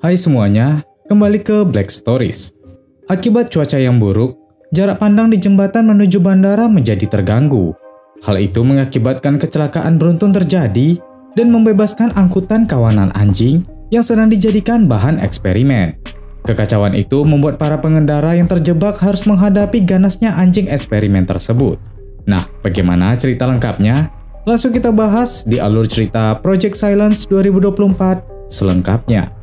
Hai semuanya, kembali ke Black Stories. Akibat cuaca yang buruk, jarak pandang di jembatan menuju bandara menjadi terganggu. Hal itu mengakibatkan kecelakaan beruntun terjadi dan membebaskan angkutan kawanan anjing yang sedang dijadikan bahan eksperimen. Kekacauan itu membuat para pengendara yang terjebak harus menghadapi ganasnya anjing eksperimen tersebut. Nah, bagaimana cerita lengkapnya? Langsung kita bahas di alur cerita Project Silence 2024 selengkapnya.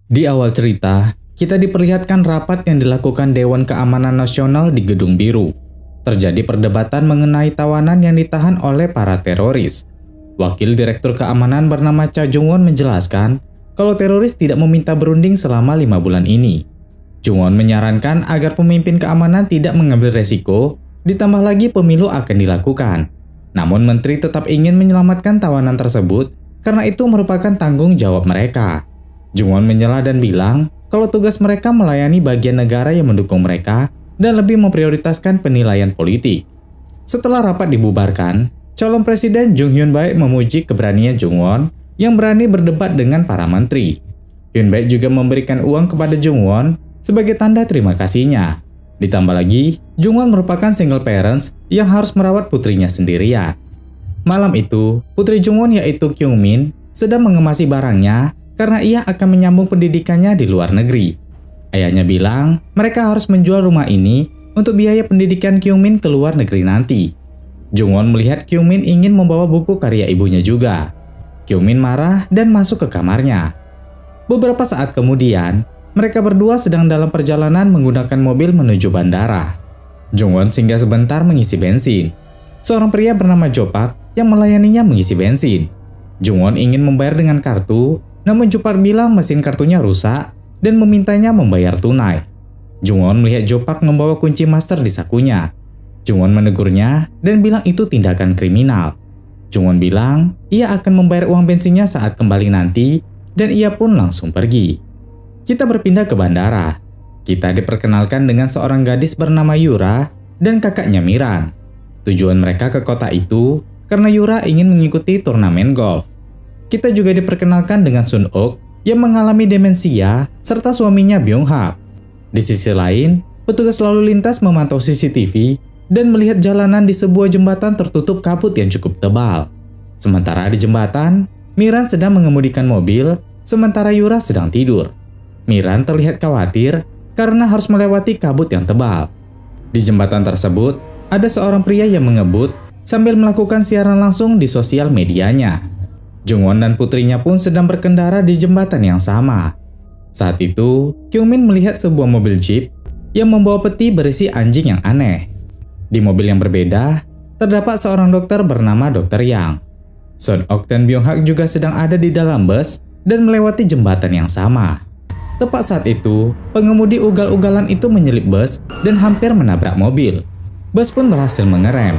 Di awal cerita, kita diperlihatkan rapat yang dilakukan Dewan Keamanan Nasional di Gedung Biru. Terjadi perdebatan mengenai tawanan yang ditahan oleh para teroris. Wakil Direktur Keamanan bernama Cha Jung-won menjelaskan kalau teroris tidak meminta berunding selama 5 bulan ini. Jung-won menyarankan agar pemimpin keamanan tidak mengambil resiko, ditambah lagi pemilu akan dilakukan. Namun menteri tetap ingin menyelamatkan tawanan tersebut karena itu merupakan tanggung jawab mereka. Jung-won menyela dan bilang kalau tugas mereka melayani bagian negara yang mendukung mereka dan lebih memprioritaskan penilaian politik. Setelah rapat dibubarkan, calon presiden Jung Hyun-baek memuji keberanian Jung-won yang berani berdebat dengan para menteri. Hyun-baek juga memberikan uang kepada Jung-won sebagai tanda terima kasihnya. Ditambah lagi, Jung-won merupakan single parents yang harus merawat putrinya sendirian. Malam itu, putri Jung-won yaitu Kyung-min sedang mengemasi barangnya karena ia akan menyambung pendidikannya di luar negeri. Ayahnya bilang mereka harus menjual rumah ini untuk biaya pendidikan Kyung-min ke luar negeri nanti. Jung-won melihat Kyung-min ingin membawa buku karya ibunya juga. Kyung-min marah dan masuk ke kamarnya. Beberapa saat kemudian, mereka berdua sedang dalam perjalanan menggunakan mobil menuju bandara. Jung-won singgah sebentar mengisi bensin. Seorang pria bernama Jo-pak yang melayaninya mengisi bensin. Jung-won ingin membayar dengan kartu, namun Jo-pak bilang mesin kartunya rusak dan memintanya membayar tunai. Jung-won melihat Jo-pak membawa kunci master di sakunya. Jung-won menegurnya dan bilang itu tindakan kriminal. Jung-won bilang ia akan membayar uang bensinnya saat kembali nanti dan ia pun langsung pergi. Kita berpindah ke bandara. Kita diperkenalkan dengan seorang gadis bernama Yura dan kakaknya Miran. Tujuan mereka ke kota itu karena Yura ingin mengikuti turnamen golf. Kita juga diperkenalkan dengan Sun-ok yang mengalami demensia serta suaminya Byung-hap. Di sisi lain, petugas lalu lintas memantau CCTV dan melihat jalanan di sebuah jembatan tertutup kabut yang cukup tebal. Sementara di jembatan, Miran sedang mengemudikan mobil, sementara Yura sedang tidur. Miran terlihat khawatir karena harus melewati kabut yang tebal. Di jembatan tersebut, ada seorang pria yang mengebut sambil melakukan siaran langsung di sosial medianya. Jung-won dan putrinya pun sedang berkendara di jembatan yang sama. Saat itu, Kyung-min melihat sebuah mobil jeep yang membawa peti berisi anjing yang aneh. Di mobil yang berbeda, terdapat seorang dokter bernama Dr. Yang. Sun-ok dan Byung-hak juga sedang ada di dalam bus dan melewati jembatan yang sama. Tepat saat itu, pengemudi ugal-ugalan itu menyelip bus dan hampir menabrak mobil. Bus pun berhasil mengerem.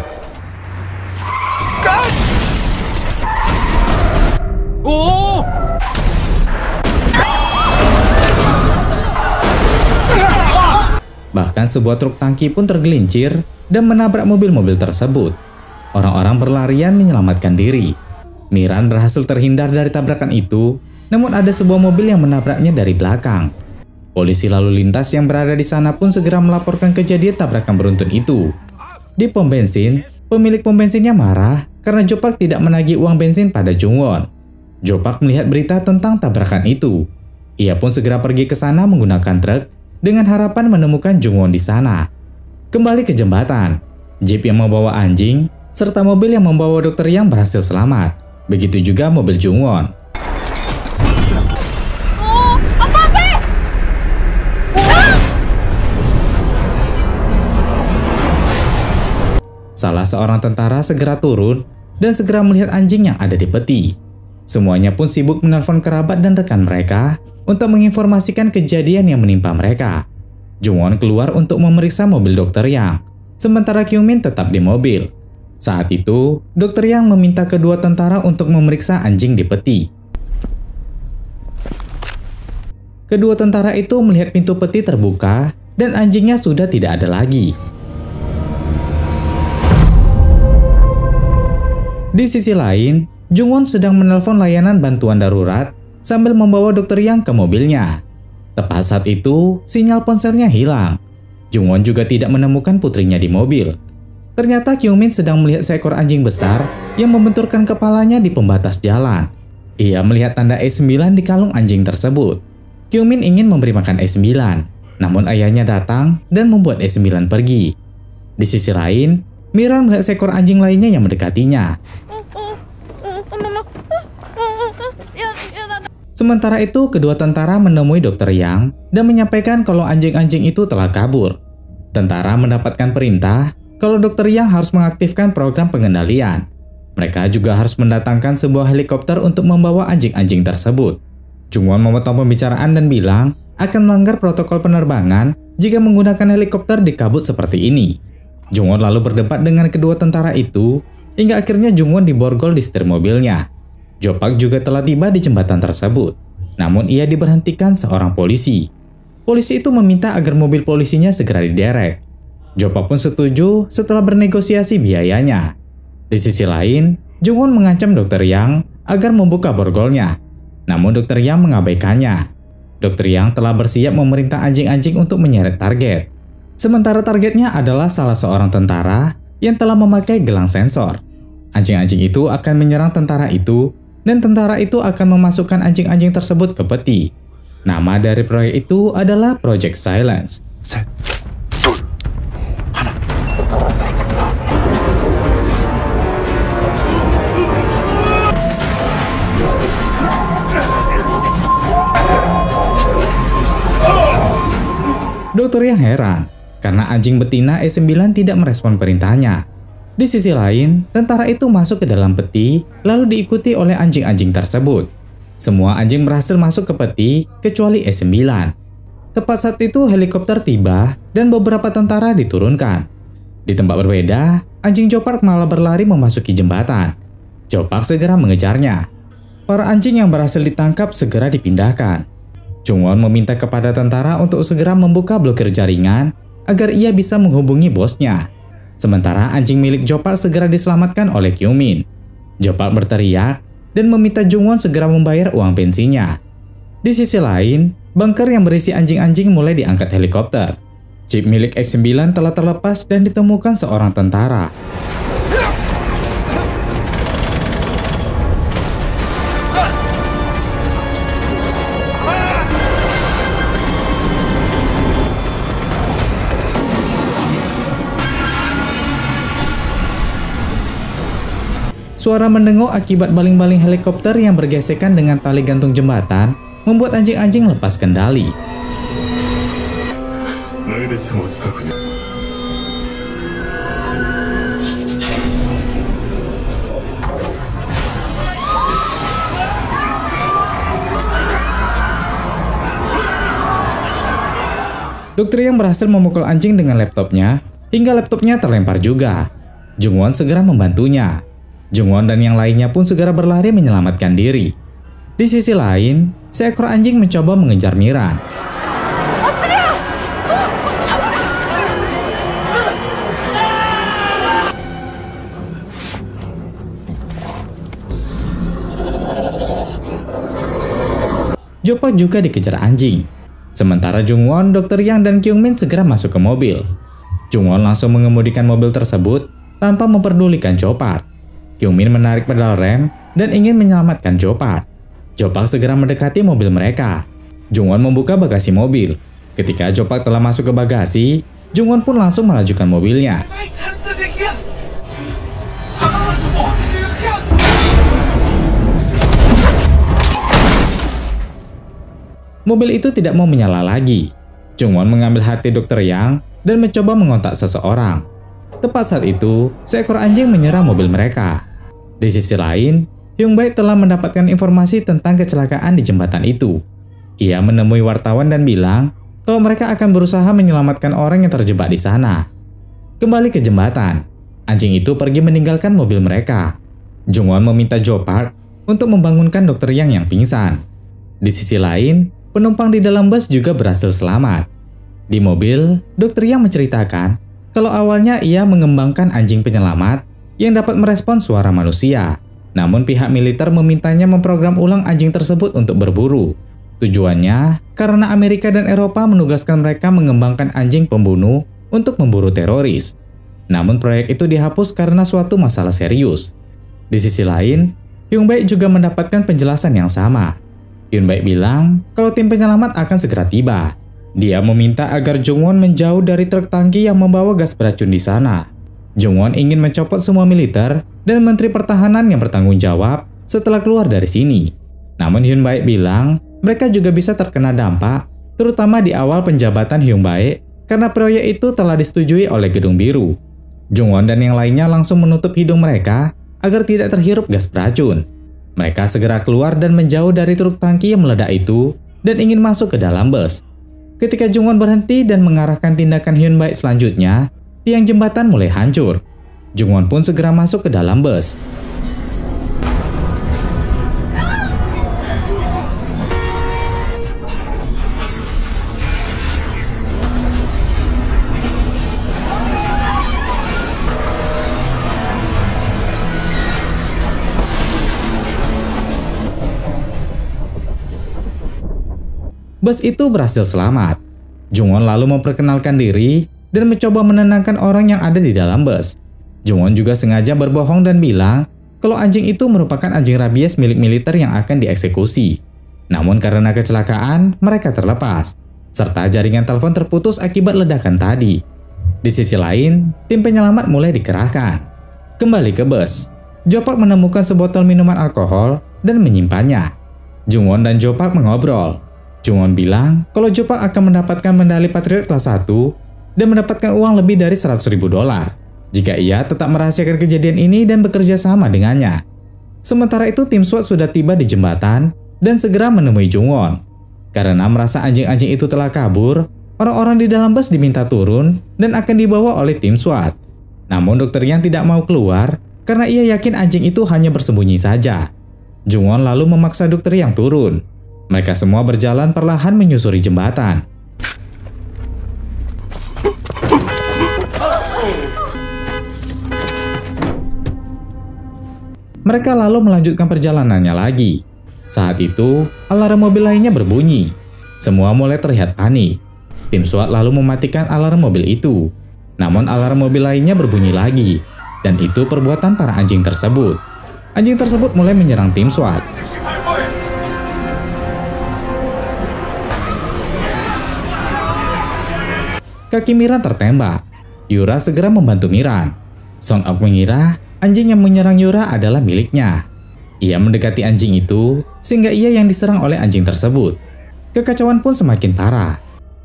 Bahkan sebuah truk tangki pun tergelincir dan menabrak mobil-mobil tersebut. Orang-orang berlarian menyelamatkan diri. Miran berhasil terhindar dari tabrakan itu, namun ada sebuah mobil yang menabraknya dari belakang. Polisi lalu lintas yang berada di sana pun segera melaporkan kejadian tabrakan beruntun itu. Di pom bensin, pemilik pom bensinnya marah karena Jo-pak tidak menagih uang bensin pada Jung-won. Jo-pak melihat berita tentang tabrakan itu. Ia pun segera pergi ke sana menggunakan truk dengan harapan menemukan Jung-won di sana. Kembali ke jembatan, jeep yang membawa anjing serta mobil yang membawa dokter yang berhasil selamat. Begitu juga mobil Jung-won. Salah seorang tentara segera turun dan segera melihat anjing yang ada di peti. Semuanya pun sibuk menelpon kerabat dan rekan mereka untuk menginformasikan kejadian yang menimpa mereka. Jung-won keluar untuk memeriksa mobil Dr. Yang, sementara Kyung-min tetap di mobil. Saat itu, Dr. Yang meminta kedua tentara untuk memeriksa anjing di peti. Kedua tentara itu melihat pintu peti terbuka dan anjingnya sudah tidak ada lagi. Di sisi lain, Jungwon sedang menelpon layanan bantuan darurat sambil membawa Dr. Yang ke mobilnya. Tepat saat itu, sinyal ponselnya hilang. Jungwon juga tidak menemukan putrinya di mobil. Ternyata Kyungmin sedang melihat seekor anjing besar yang membenturkan kepalanya di pembatas jalan. Ia melihat tanda E9 di kalung anjing tersebut. Kyungmin ingin memberi makan E9, namun ayahnya datang dan membuat E9 pergi. Di sisi lain, Miran melihat seekor anjing lainnya yang mendekatinya. Sementara itu, kedua tentara menemui Dr. Yang dan menyampaikan kalau anjing-anjing itu telah kabur. Tentara mendapatkan perintah kalau Dr. Yang harus mengaktifkan program pengendalian. Mereka juga harus mendatangkan sebuah helikopter untuk membawa anjing-anjing tersebut. Jungwon memotong pembicaraan dan bilang akan melanggar protokol penerbangan jika menggunakan helikopter di kabut seperti ini. Jungwon lalu berdebat dengan kedua tentara itu hingga akhirnya Jungwon diborgol di setir mobilnya. Jo-Pak juga telah tiba di jembatan tersebut, namun ia diberhentikan seorang polisi. Polisi itu meminta agar mobil polisinya segera diderek. Jo-Pak pun setuju setelah bernegosiasi biayanya. Di sisi lain, Jungwon mengancam Dr. Yang agar membuka borgolnya, namun Dr. Yang mengabaikannya. Dr. Yang telah bersiap memerintah anjing-anjing untuk menyeret target. Sementara targetnya adalah salah seorang tentara yang telah memakai gelang sensor. Anjing-anjing itu akan menyerang tentara itu, dan tentara itu akan memasukkan anjing-anjing tersebut ke peti. Nama dari proyek itu adalah Project Silence. Dokter Yang heran karena anjing betina E9 tidak merespon perintahnya. Di sisi lain, tentara itu masuk ke dalam peti lalu diikuti oleh anjing-anjing tersebut. Semua anjing berhasil masuk ke peti kecuali E9. Tepat saat itu helikopter tiba dan beberapa tentara diturunkan. Di tempat berbeda, anjing Jo-Pak malah berlari memasuki jembatan. Jo-Pak segera mengejarnya. Para anjing yang berhasil ditangkap segera dipindahkan. Jungwon meminta kepada tentara untuk segera membuka blokir jaringan agar ia bisa menghubungi bosnya. Sementara anjing milik Jo-Pak segera diselamatkan oleh Kyungmin. Jo-Pak berteriak dan meminta Jungwon segera membayar uang pensinya. Di sisi lain, bunker yang berisi anjing-anjing mulai diangkat helikopter. Chip milik X9 telah terlepas dan ditemukan seorang tentara. Suara mendengung akibat baling-baling helikopter yang bergesekan dengan tali gantung jembatan membuat anjing-anjing lepas kendali. Dokter Yang berhasil memukul anjing dengan laptopnya hingga laptopnya terlempar juga. Jungwon segera membantunya. Jungwon dan yang lainnya pun segera berlari menyelamatkan diri. Di sisi lain, seekor anjing mencoba mengejar Miran. Jo-Pak juga dikejar anjing. Sementara Jungwon, Dr. Yang, dan Kyungmin segera masuk ke mobil. Jungwon langsung mengemudikan mobil tersebut tanpa memperdulikan Jo-Pak. Kyungmin menarik pedal rem dan ingin menyelamatkan Jo-Pak. Jo-Pak segera mendekati mobil mereka. Jungwon membuka bagasi mobil. Ketika Jo-Pak telah masuk ke bagasi, Jungwon pun langsung melajukan mobilnya. Mobil itu tidak mau menyala lagi. Jungwon mengambil hati Dr. Yang dan mencoba mengontak seseorang. Tepat saat itu, seekor anjing menyerang mobil mereka. Di sisi lain, Hyung-bae telah mendapatkan informasi tentang kecelakaan di jembatan itu. Ia menemui wartawan dan bilang kalau mereka akan berusaha menyelamatkan orang yang terjebak di sana. Kembali ke jembatan, anjing itu pergi meninggalkan mobil mereka. Jungwon meminta Jo-Pak untuk membangunkan Dr. Yang pingsan. Di sisi lain, penumpang di dalam bus juga berhasil selamat. Di mobil, Dr. Yang menceritakan kalau awalnya ia mengembangkan anjing penyelamat yang dapat merespons suara manusia. Namun pihak militer memintanya memprogram ulang anjing tersebut untuk berburu. Tujuannya karena Amerika dan Eropa menugaskan mereka mengembangkan anjing pembunuh untuk memburu teroris. Namun proyek itu dihapus karena suatu masalah serius. Di sisi lain, Hyun Baek juga mendapatkan penjelasan yang sama. Hyun Baek bilang kalau tim penyelamat akan segera tiba. Dia meminta agar Jungwon menjauh dari truk tangki yang membawa gas beracun di sana. Jungwon ingin mencopot semua militer dan menteri pertahanan yang bertanggung jawab setelah keluar dari sini. Namun Hyun Baek bilang mereka juga bisa terkena dampak, terutama di awal penjabatan Hyun Baek karena proyek itu telah disetujui oleh Gedung Biru. Jungwon dan yang lainnya langsung menutup hidung mereka agar tidak terhirup gas beracun. Mereka segera keluar dan menjauh dari truk tangki yang meledak itu dan ingin masuk ke dalam bus. Ketika Jungwon berhenti dan mengarahkan tindakan Hyun Baek selanjutnya, tiang jembatan mulai hancur. Jungwon pun segera masuk ke dalam bus. Bus itu berhasil selamat. Jungwon lalu memperkenalkan diri dan mencoba menenangkan orang yang ada di dalam bus. Jungwon juga sengaja berbohong dan bilang kalau anjing itu merupakan anjing rabies milik militer yang akan dieksekusi. Namun karena kecelakaan, mereka terlepas, serta jaringan telepon terputus akibat ledakan tadi. Di sisi lain, tim penyelamat mulai dikerahkan. Kembali ke bus, Jo Park menemukan sebotol minuman alkohol dan menyimpannya. Jungwon dan Jo Park mengobrol. Jungwon bilang kalau Jo Park akan mendapatkan medali Patriot kelas 1 dan mendapatkan uang lebih dari $100.000 jika ia tetap merahasiakan kejadian ini dan bekerja sama dengannya. Sementara itu tim SWAT sudah tiba di jembatan dan segera menemui Jungwon. Karena merasa anjing-anjing itu telah kabur, orang-orang di dalam bus diminta turun dan akan dibawa oleh tim SWAT. Namun dokter Yang tidak mau keluar karena ia yakin anjing itu hanya bersembunyi saja. Jungwon lalu memaksa dokter Yang turun. Mereka semua berjalan perlahan menyusuri jembatan. Mereka lalu melanjutkan perjalanannya lagi. Saat itu, alarm mobil lainnya berbunyi. Semua mulai terlihat panik. Tim SWAT lalu mematikan alarm mobil itu. Namun alarm mobil lainnya berbunyi lagi. Dan itu perbuatan para anjing tersebut. Anjing tersebut mulai menyerang tim SWAT. Kaki Miran tertembak. Yura segera membantu Miran. Song Ok mengira anjing yang menyerang Yura adalah miliknya. Ia mendekati anjing itu sehingga ia yang diserang oleh anjing tersebut. Kekacauan pun semakin parah.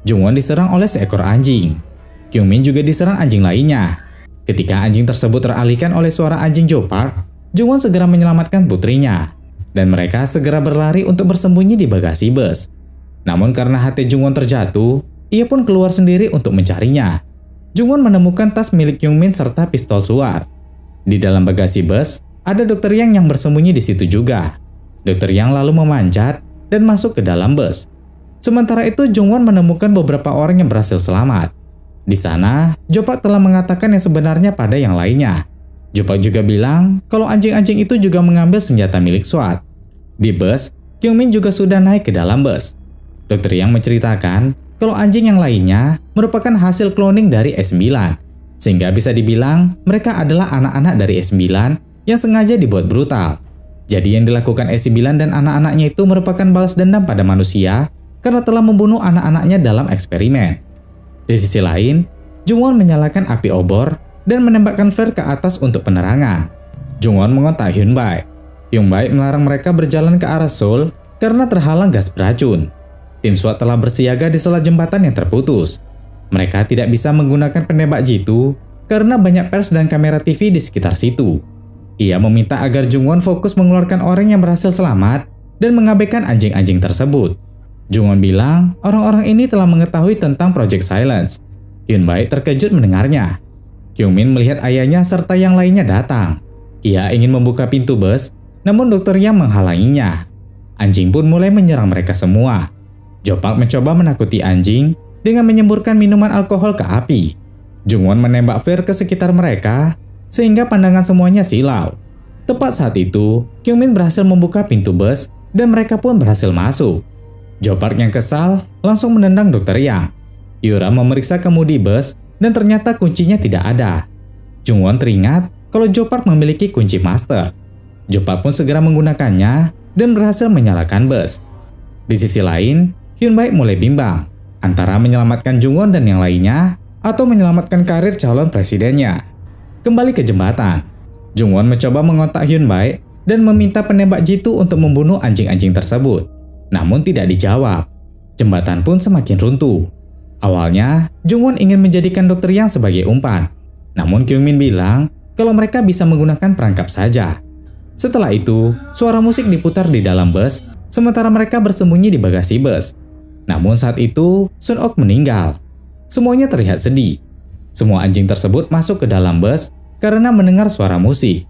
Jungwon diserang oleh seekor anjing. Kyungmin juga diserang anjing lainnya. Ketika anjing tersebut teralihkan oleh suara anjing Jo Park, Jungwon segera menyelamatkan putrinya. Dan mereka segera berlari untuk bersembunyi di bagasi bus. Namun karena hati Jungwon terjatuh, ia pun keluar sendiri untuk mencarinya. Jungwon menemukan tas milik Kyungmin serta pistol suar. Di dalam bagasi bus, ada dokter Yang bersembunyi di situ juga. Dokter Yang lalu memanjat dan masuk ke dalam bus. Sementara itu, Jungwon menemukan beberapa orang yang berhasil selamat. Di sana, Jo Park telah mengatakan yang sebenarnya pada yang lainnya. Jo Park juga bilang kalau anjing-anjing itu juga mengambil senjata milik SWAT. Di bus, Kyungmin juga sudah naik ke dalam bus. Dokter Yang menceritakan kalau anjing yang lainnya merupakan hasil cloning dari S9, sehingga bisa dibilang mereka adalah anak-anak dari S9 yang sengaja dibuat brutal. Jadi yang dilakukan S9 dan anak-anaknya itu merupakan balas dendam pada manusia karena telah membunuh anak-anaknya dalam eksperimen. Di sisi lain, Jungwon menyalakan api obor dan menembakkan flare ke atas untuk penerangan. Jungwon mengontak Hyun Baek. Hyun Baek melarang mereka berjalan ke arah Seoul karena terhalang gas beracun. Tim SWAT telah bersiaga di sela jembatan yang terputus. Mereka tidak bisa menggunakan penembak jitu karena banyak pers dan kamera TV di sekitar situ. Ia meminta agar Jungwon fokus mengeluarkan orang yang berhasil selamat dan mengabaikan anjing-anjing tersebut. Jungwon bilang orang-orang ini telah mengetahui tentang Project Silence. Hyun Baek terkejut mendengarnya. Kyungmin melihat ayahnya serta yang lainnya datang. Ia ingin membuka pintu bus, namun dokter Yang menghalanginya. Anjing pun mulai menyerang mereka semua. Jo Park mencoba menakuti anjing dengan menyemburkan minuman alkohol ke api. Jungwon menembak flare ke sekitar mereka, sehingga pandangan semuanya silau. Tepat saat itu, Kyungmin berhasil membuka pintu bus dan mereka pun berhasil masuk. Jo Park yang kesal langsung menendang Dr. Yang. Yura memeriksa kemudi bus dan ternyata kuncinya tidak ada. Jungwon teringat kalau Jo Park memiliki kunci master. Jo Park pun segera menggunakannya dan berhasil menyalakan bus. Di sisi lain, Hyun Baek mulai bimbang antara menyelamatkan Jungwon dan yang lainnya atau menyelamatkan karir calon presidennya. Kembali ke jembatan, Jungwon mencoba mengontak Hyun Baek dan meminta penembak jitu untuk membunuh anjing-anjing tersebut. Namun tidak dijawab. Jembatan pun semakin runtuh. Awalnya, Jungwon ingin menjadikan Dr. Yang sebagai umpan. Namun Kyungmin bilang kalau mereka bisa menggunakan perangkap saja. Setelah itu, suara musik diputar di dalam bus, sementara mereka bersembunyi di bagasi bus. Namun saat itu, Sun Ok meninggal. Semuanya terlihat sedih. Semua anjing tersebut masuk ke dalam bus karena mendengar suara musik.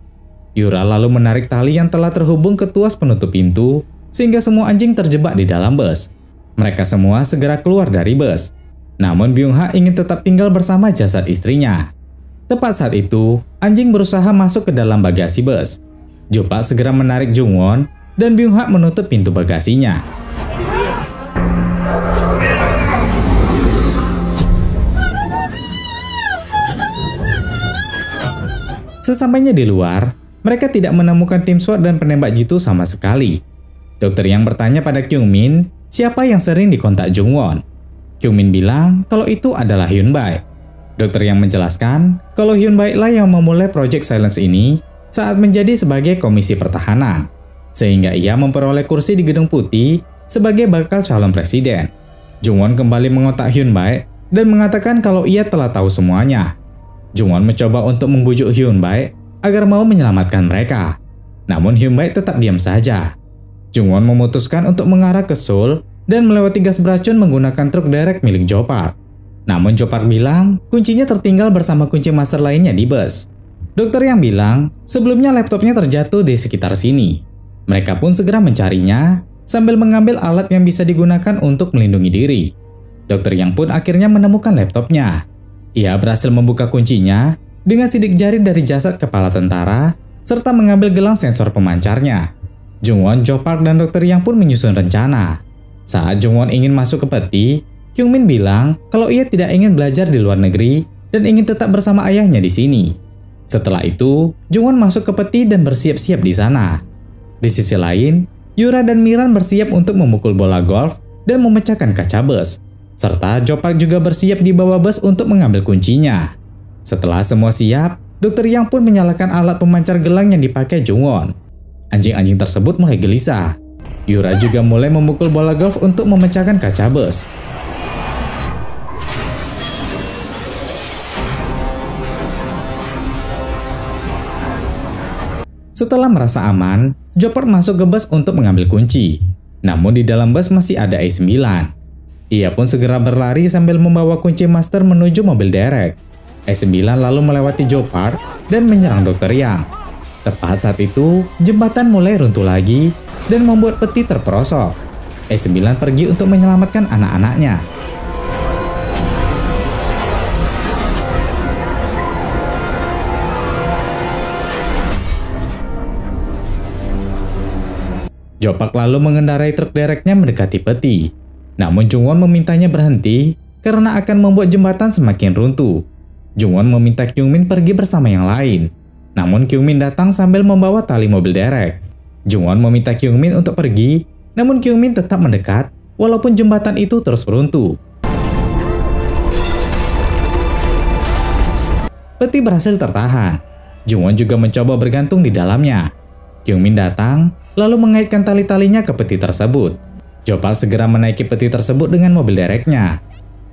Yura lalu menarik tali yang telah terhubung ke tuas penutup pintu, sehingga semua anjing terjebak di dalam bus. Mereka semua segera keluar dari bus. Namun Byung-ha ingin tetap tinggal bersama jasad istrinya. Tepat saat itu, anjing berusaha masuk ke dalam bagasi bus. Jo Park segera menarik Jungwon dan Byung-ha menutup pintu bagasinya. Sesampainya di luar, mereka tidak menemukan tim SWAT dan penembak jitu sama sekali. Dokter Yang bertanya pada Kyungmin siapa yang sering dikontak Jungwon. Kyungmin bilang kalau itu adalah Hyun Baek. Dokter Yang menjelaskan kalau Hyun Baek lah yang memulai Project Silence ini saat menjadi sebagai komisi pertahanan, sehingga ia memperoleh kursi di Gedung Putih sebagai bakal calon presiden. Jungwon kembali mengontak Hyun Baek dan mengatakan kalau ia telah tahu semuanya. Jungwon mencoba untuk membujuk Hyun Baek agar mau menyelamatkan mereka. Namun Hyun Baek tetap diam saja. Jungwon memutuskan untuk mengarah ke Seoul dan melewati gas beracun menggunakan truk derek milik Jo Park. Namun Jo Park bilang kuncinya tertinggal bersama kunci master lainnya di bus. Dokter Yang bilang sebelumnya laptopnya terjatuh di sekitar sini. Mereka pun segera mencarinya sambil mengambil alat yang bisa digunakan untuk melindungi diri. Dokter Yang pun akhirnya menemukan laptopnya. Ia berhasil membuka kuncinya dengan sidik jari dari jasad kepala tentara serta mengambil gelang sensor pemancarnya. Jungwon, Jo Park, dan Dokter Yang pun menyusun rencana. Saat Jungwon ingin masuk ke peti, Kyungmin bilang kalau ia tidak ingin belajar di luar negeri dan ingin tetap bersama ayahnya di sini. Setelah itu, Jungwon masuk ke peti dan bersiap-siap di sana. Di sisi lain, Yura dan Miran bersiap untuk memukul bola golf dan memecahkan kaca bus. Serta Jo Park juga bersiap di bawah bus untuk mengambil kuncinya. Setelah semua siap, Dokter Yang pun menyalakan alat pemancar gelang yang dipakai Jungwon. Anjing-anjing tersebut mulai gelisah. Yura juga mulai memukul bola golf untuk memecahkan kaca bus. Setelah merasa aman, Jo Park masuk ke bus untuk mengambil kunci. Namun di dalam bus masih ada E9. Ia pun segera berlari sambil membawa kunci master menuju mobil derek. E9 lalu melewati Jo Park dan menyerang Dokter Yang. Tepat saat itu, jembatan mulai runtuh lagi dan membuat peti terperosok. E9 pergi untuk menyelamatkan anak-anaknya. Jo Park lalu mengendarai truk dereknya mendekati peti. Namun Jungwon memintanya berhenti karena akan membuat jembatan semakin runtuh. Jungwon meminta Kyungmin pergi bersama yang lain. Namun Kyungmin datang sambil membawa tali mobil derek. Jungwon meminta Kyungmin untuk pergi, namun Kyungmin tetap mendekat walaupun jembatan itu terus runtuh. Peti berhasil tertahan. Jungwon juga mencoba bergantung di dalamnya. Kyungmin datang, lalu mengaitkan tali-talinya ke peti tersebut. Jo Park segera menaiki peti tersebut dengan mobil dereknya.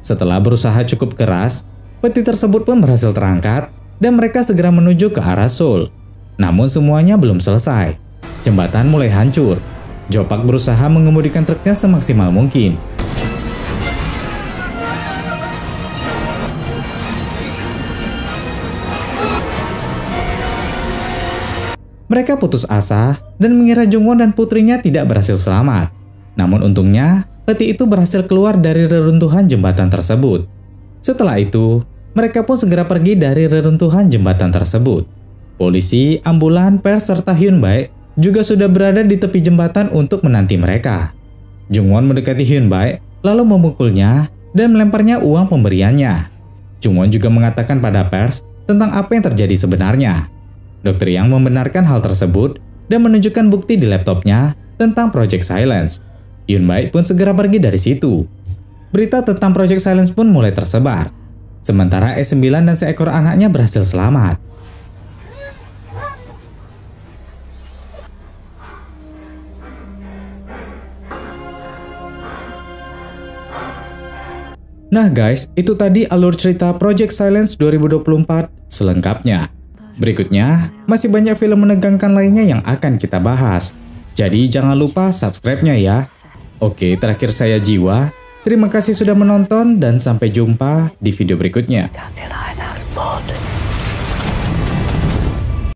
Setelah berusaha cukup keras, peti tersebut pun berhasil terangkat dan mereka segera menuju ke arah Seoul. Namun semuanya belum selesai. Jembatan mulai hancur. Jo Park berusaha mengemudikan truknya semaksimal mungkin. Mereka putus asa dan mengira Jungwon dan putrinya tidak berhasil selamat. Namun untungnya, peti itu berhasil keluar dari reruntuhan jembatan tersebut. Setelah itu, mereka pun segera pergi dari reruntuhan jembatan tersebut. Polisi, ambulan, pers, serta Hyun Baek juga sudah berada di tepi jembatan untuk menanti mereka. Jungwon mendekati Hyun Baek, lalu memukulnya dan melemparnya uang pemberiannya. Jungwon juga mengatakan pada pers tentang apa yang terjadi sebenarnya. Dr. Yang membenarkan hal tersebut dan menunjukkan bukti di laptopnya tentang Project Silence. Hyun Baek pun segera pergi dari situ. Berita tentang Project Silence pun mulai tersebar. Sementara S9 dan seekor anaknya berhasil selamat. Nah guys, itu tadi alur cerita Project Silence 2024 selengkapnya. Berikutnya, masih banyak film menegangkan lainnya yang akan kita bahas. Jadi jangan lupa subscribe-nya ya. Oke, terakhir saya Jiwa. Terima kasih sudah menonton dan sampai jumpa di video berikutnya.